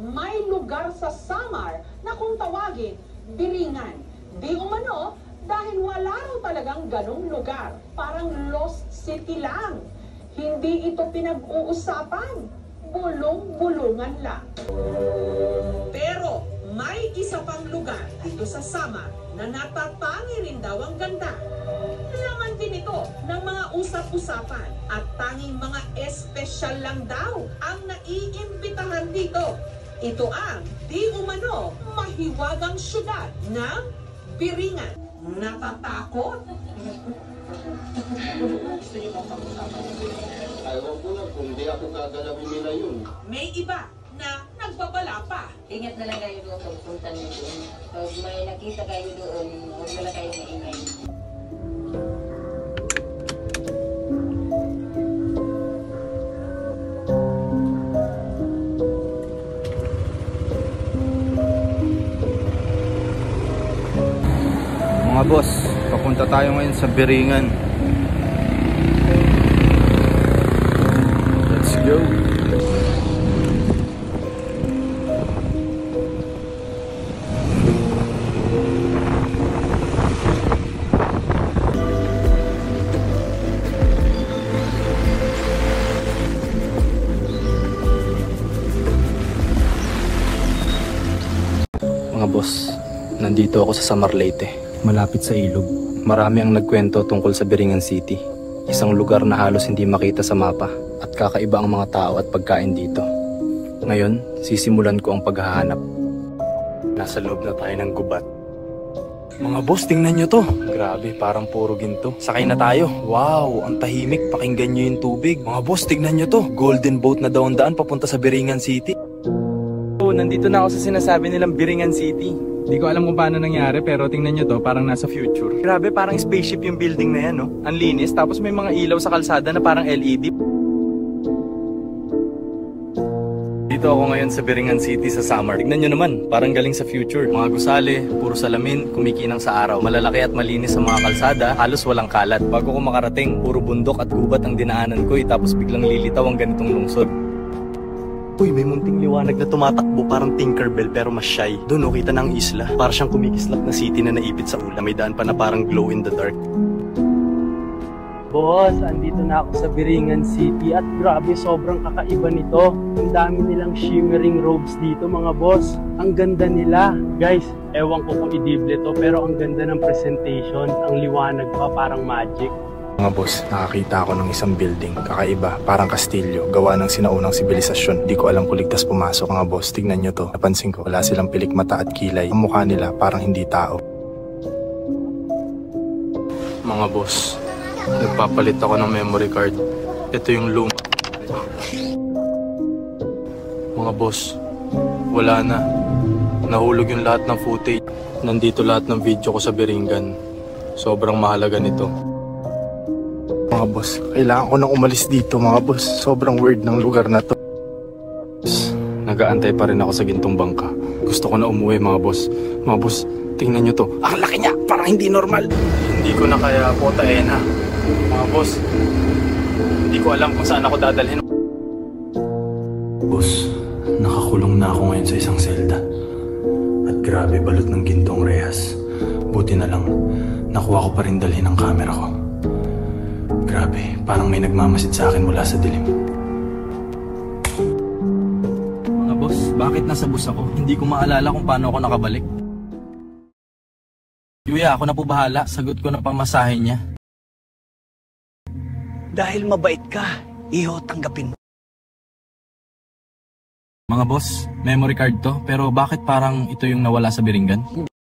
may lugar sa Samar na kung tawagin, Biringan. Di umano, dahil wala raw talagang ganong lugar. Parang Lost City lang. Hindi ito pinag-uusapan. Bulong-bulungan lang. Pero may isa pang lugar dito sa Samar na natatangi rin daw ang ganda. Laman din ito ng mga usap-usapan at tanging mga espesyal lang daw ang naiimbitahan dito. Ito ang di umano mahiwagang syudad ng Biringan. Natatakot? Ayaw ko na kung di ako gagalawin nila yun. May iba na nagbabala pa. Ingat na lang kayo doon pagpunta niyo doon. Pag may nakita kayo doon, huwag na lang kayo maingay. Mga boss, papunta tayo ngayon sa Biringan. Let's go. Mga boss, nandito ako sa Samar Leyte. Malapit sa ilog. Marami ang nagkwento tungkol sa Biringan City. Isang lugar na halos hindi makita sa mapa at kakaiba ang mga tao at pagkain dito. Ngayon, sisimulan ko ang paghahanap. Nasa loob na tayo ng gubat. Mga boss, tingnan nyo to. Grabe, parang puro ginto. Sakay na tayo. Wow, ang tahimik. Pakinggan nyo yung tubig. Mga boss, tingnan nyo to. Golden boat na daw ang daan papunta sa Biringan City. Nandito na ako sa sinasabi nilang Biringan City. Hindi ko alam kung paano nangyari pero tingnan nyo to, parang nasa future. Grabe, parang spaceship yung building na yan, no? Ang linis, tapos may mga ilaw sa kalsada na parang LED. Dito ako ngayon sa Biringan City sa Samar. Tignan nyo naman, parang galing sa future. Mga gusali, puro salamin, kumikinang sa araw. Malalaki at malinis ang mga kalsada, halos walang kalat. Bago ko makarating, puro bundok at gubat ang dinaanan ko, tapos biglang lilitaw ang ganitong lungsod. Uy, may munting liwanag na tumatakbo parang Tinkerbell pero mas shy. Doon kita ng isla. Para siyang kumikislap na city na naipit sa ulan. May daan pa na parang glow in the dark. Boss, andito na ako sa Biringan City at grabe, sobrang kakaiba nito. Ang dami nilang shimmering robes dito mga boss. Ang ganda nila. Guys, ewan ko kung idible to pero ang ganda ng presentation. Ang liwanag pa, parang magic. Mga boss, nakakita ako ng isang building, kakaiba, parang kastilyo, gawa ng sinaunang sibilisasyon. Di ko alam kung ligtas pumasok. Mga boss, tignan nyo to. Napansin ko, wala silang pilikmata at kilay. Ang mukha nila parang hindi tao. Mga boss, nagpapalit ako ng memory card. Ito yung luma. Mga boss, wala na. Nahulog yung lahat ng footage. Nandito lahat ng video ko sa Biringan. Sobrang mahalaga nito. Mga boss, kailangan ko nang umalis dito mga boss. Sobrang weird ng lugar na to. Nag-aantay pa rin ako sa gintong bangka. Gusto ko na umuwi mga boss. Mga boss, tingnan nyo to. Ang laki niya, parang hindi normal. Hindi ko na kaya potahin ha. Mga boss, hindi ko alam kung saan ako dadalhin. Boss, nakakulong na ako ngayon sa isang selda. At grabe, balot ng gintong rehas. Buti na lang, nakuha ko pa rin dalhin ang camera ko. Grabe, parang may nagmamasid sa akin mula sa dilim. Mga boss, bakit nasa bus ako? Hindi ko maalala kung paano ako nakabalik. Yuya, ako na po bahala. Sagot ko na pamasahe niya. Dahil mabait ka, iho, tanggapin mo. Mga boss, memory card to, pero bakit parang ito yung nawala sa Biringan?